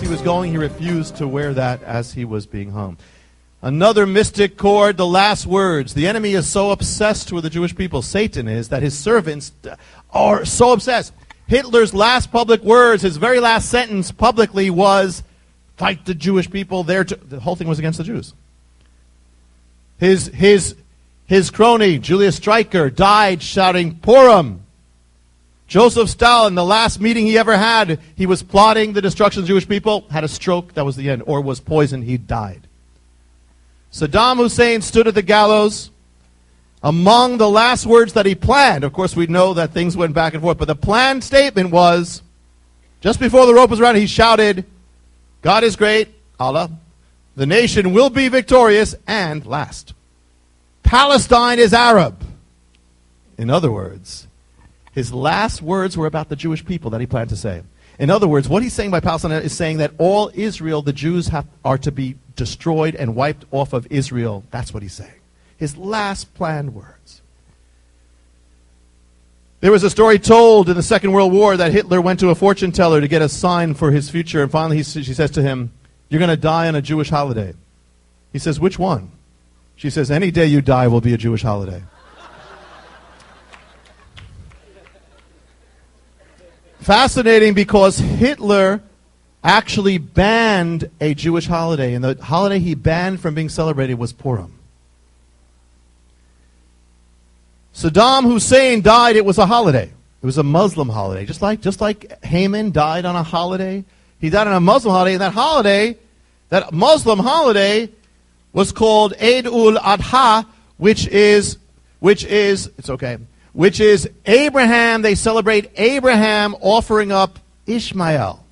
he was going, he refused to wear that as he was being hung. Another mystic chord, the last words. The enemy is so obsessed with the Jewish people, Satan is, that his servants are so obsessed. Hitler's last public words, his very last sentence publicly was, fight the Jewish people. The whole thing was against the Jews. His crony, Julius Streicher, died shouting, Purim. Joseph Stalin, the last meeting he ever had, he was plotting the destruction of the Jewish people, had a stroke, that was the end, or was poisoned, he died. Saddam Hussein stood at the gallows. Among the last words that he planned, of course we know that things went back and forth, but the planned statement was, just before the rope was around, he shouted, God is great, Allah, the nation will be victorious, and last, Palestine is Arab. In other words, his last words were about the Jewish people that he planned to say. In other words, what he's saying by Palestine is saying that all Israel, the Jews, are to be destroyed and wiped off of Israel. That's what he's saying. His last planned words. There was a story told in the Second World War that Hitler went to a fortune teller to get a sign for his future, and finally she says to him, you're going to die on a Jewish holiday. He says, which one? She says, any day you die will be a Jewish holiday. Fascinating, because Hitler actually banned a Jewish holiday, and the holiday he banned from being celebrated was Purim. Saddam Hussein died, it was a holiday. It was a Muslim holiday. Just like Haman died on a holiday, he died on a Muslim holiday, and that Muslim holiday was called Eid ul-Adha, which is Abraham. They celebrate Abraham offering up Ishmael.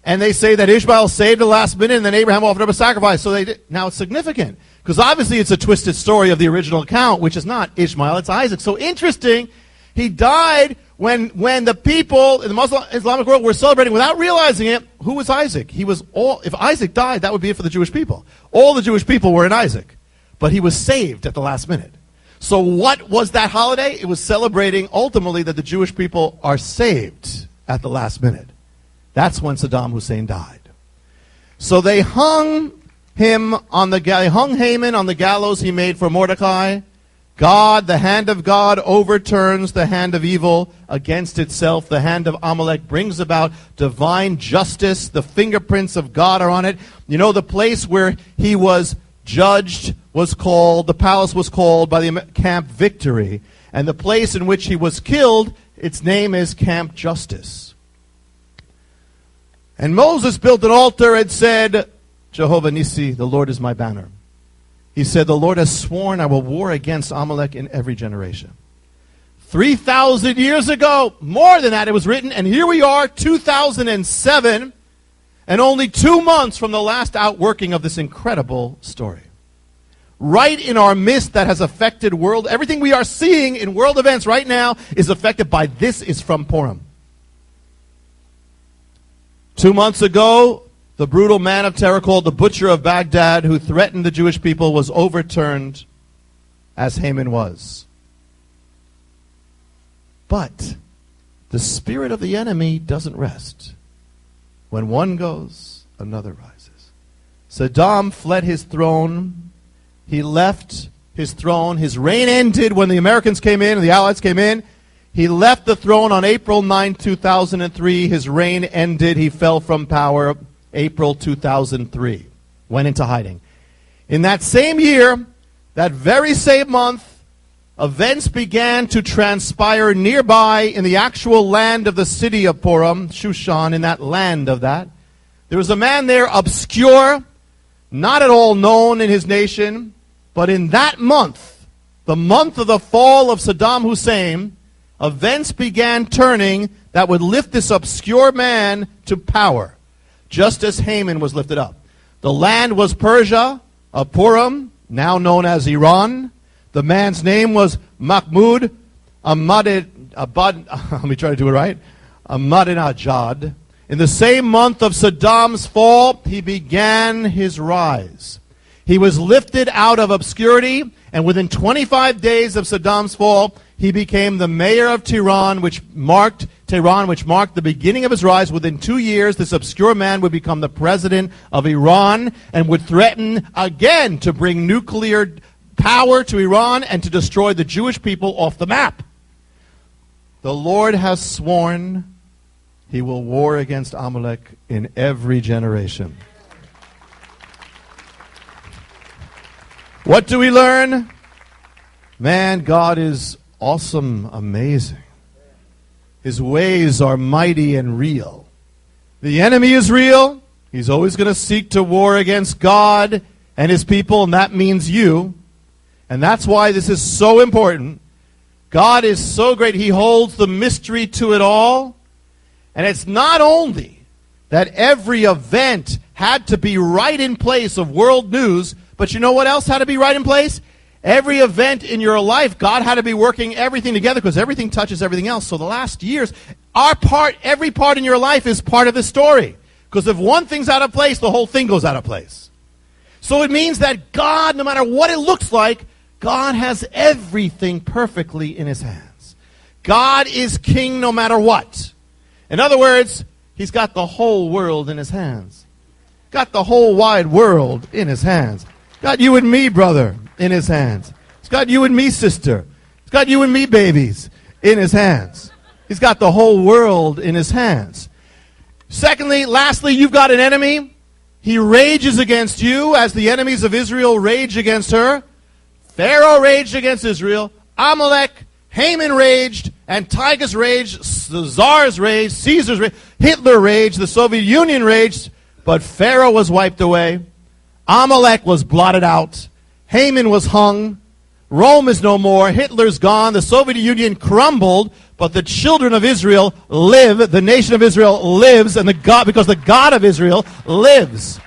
And they say that Ishmael saved the last minute, and then Abraham offered up a sacrifice. So now it's significant, because obviously it's a twisted story of the original account, which is not Ishmael, it's Isaac. So interesting, he died when the people in the Muslim Islamic world were celebrating without realizing it. Who was Isaac? If Isaac died, that would be it for the Jewish people. All the Jewish people were in Isaac, but he was saved at the last minute. So what was that holiday? It was celebrating ultimately that the Jewish people are saved at the last minute. That's when Saddam Hussein died. So they hung Haman on the gallows he made for Mordecai. God, the hand of God, overturns the hand of evil against itself. The hand of Amalek brings about divine justice. The fingerprints of God are on it. You know, the place where he was judged the palace was called by the Camp Victory. And the place in which he was killed, its name is Camp Justice. And Moses built an altar and said, Jehovah Nissi, the Lord is my banner. He said, the Lord has sworn I will war against Amalek in every generation. 3,000 years ago, more than that, it was written, and here we are, 2007, and only 2 months from the last outworking of this incredible story. Right in our midst that has affected everything we are seeing in world events right now is affected by this is from Purim. 2 months ago, the brutal man of terror called the Butcher of Baghdad, who threatened the Jewish people, was overturned as Haman was. But the spirit of the enemy doesn't rest. When one goes, another rises. Saddam fled his throne. He left his throne. His reign ended when the Americans came in and the Allies came in. He left the throne on April 9, 2003. His reign ended. He fell from power April 2003. Went into hiding. In that same year, that very same month, events began to transpire nearby in the actual land of the city of Purim, Shushan, in that land of that. There was a man there, obscure, not at all known in his nation, but in that month, the month of the fall of Saddam Hussein, events began turning that would lift this obscure man to power, just as Haman was lifted up. The land was Persia of Purim, now known as Iran. The man's name was Mahmud Ahmadinejad. In the same month of Saddam's fall, he began his rise. He was lifted out of obscurity And within 25 days of Saddam's fall, he became the mayor of Tehran, which marked the beginning of his rise. Within 2 years, this obscure man would become the president of Iran and would threaten again to bring nuclear power to Iran and to destroy the Jewish people off the map. The Lord has sworn he will war against Amalek in every generation. What do we learn? Man, God is awesome, amazing. His ways are mighty and real. The enemy is real. He's always going to seek to war against God and his people, and that means you. And that's why this is so important. God is so great. He holds the mystery to it all. And it's not only that every event had to be right in place of world news, but you know what else had to be right in place? Every event in your life, God had to be working everything together because everything touches everything else. So the last years, every part in your life is part of the story. Because if one thing's out of place, the whole thing goes out of place. So it means that God, no matter what it looks like, God has everything perfectly in his hands. God is king no matter what. In other words, he's got the whole world in his hands. Got the whole wide world in his hands. Got you and me, brother, in his hands. He's got you and me, sister. He's got you and me, babies, in his hands. He's got the whole world in his hands. Secondly, lastly, you've got an enemy. He rages against you as the enemies of Israel rage against her. Pharaoh raged against Israel. Amalek, Haman raged, Antiochus raged, the Tsars raged, Caesar's raged, Hitler raged, the Soviet Union raged, but Pharaoh was wiped away. Amalek was blotted out. Haman was hung. Rome is no more. Hitler's gone. The Soviet Union crumbled, but the children of Israel live. The nation of Israel lives, and because the God of Israel lives.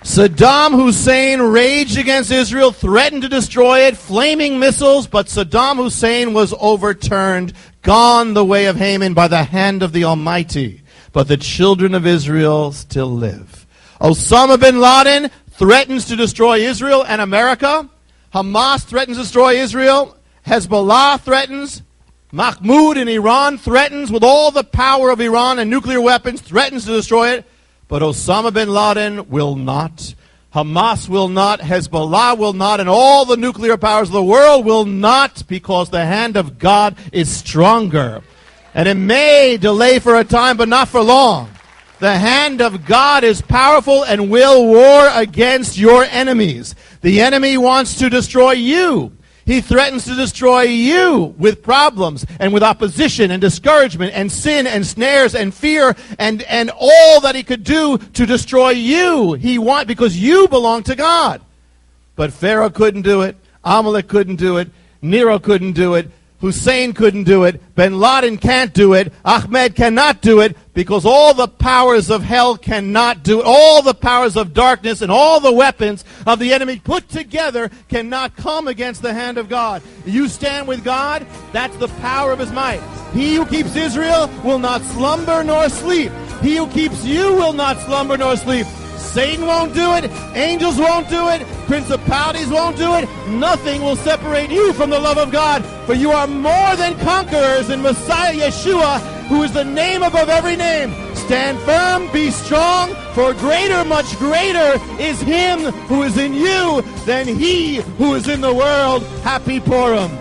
Saddam Hussein raged against Israel, threatened to destroy it, flaming missiles, but Saddam Hussein was overturned, gone the way of Haman by the hand of the Almighty. But the children of Israel still live. Osama bin Laden threatens to destroy Israel and America. Hamas threatens to destroy Israel. Hezbollah threatens. Mahmoud in Iran threatens with all the power of Iran and nuclear weapons, threatens to destroy it. But Osama bin Laden will not. Hamas will not. Hezbollah will not. And all the nuclear powers of the world will not, because the hand of God is stronger. And it may delay for a time, but not for long. The hand of God is powerful and will war against your enemies. The enemy wants to destroy you. He threatens to destroy you with problems and with opposition and discouragement and sin and snares and fear and all that he could do to destroy you. Because you belong to God. But Pharaoh couldn't do it. Amalek couldn't do it. Nero couldn't do it. Hussein couldn't do it. Bin Laden can't do it. Ahmed cannot do it, because all the powers of hell cannot do it. All the powers of darkness and all the weapons of the enemy put together cannot come against the hand of God. You stand with God, that's the power of his might. He who keeps Israel will not slumber nor sleep. He who keeps you will not slumber nor sleep. Satan won't do it. Angels won't do it. Principalities won't do it. Nothing will separate you from the love of God. For you are more than conquerors in Messiah Yeshua, who is the name above every name. Stand firm, be strong, for greater, much greater is him who is in you than he who is in the world. Happy Purim.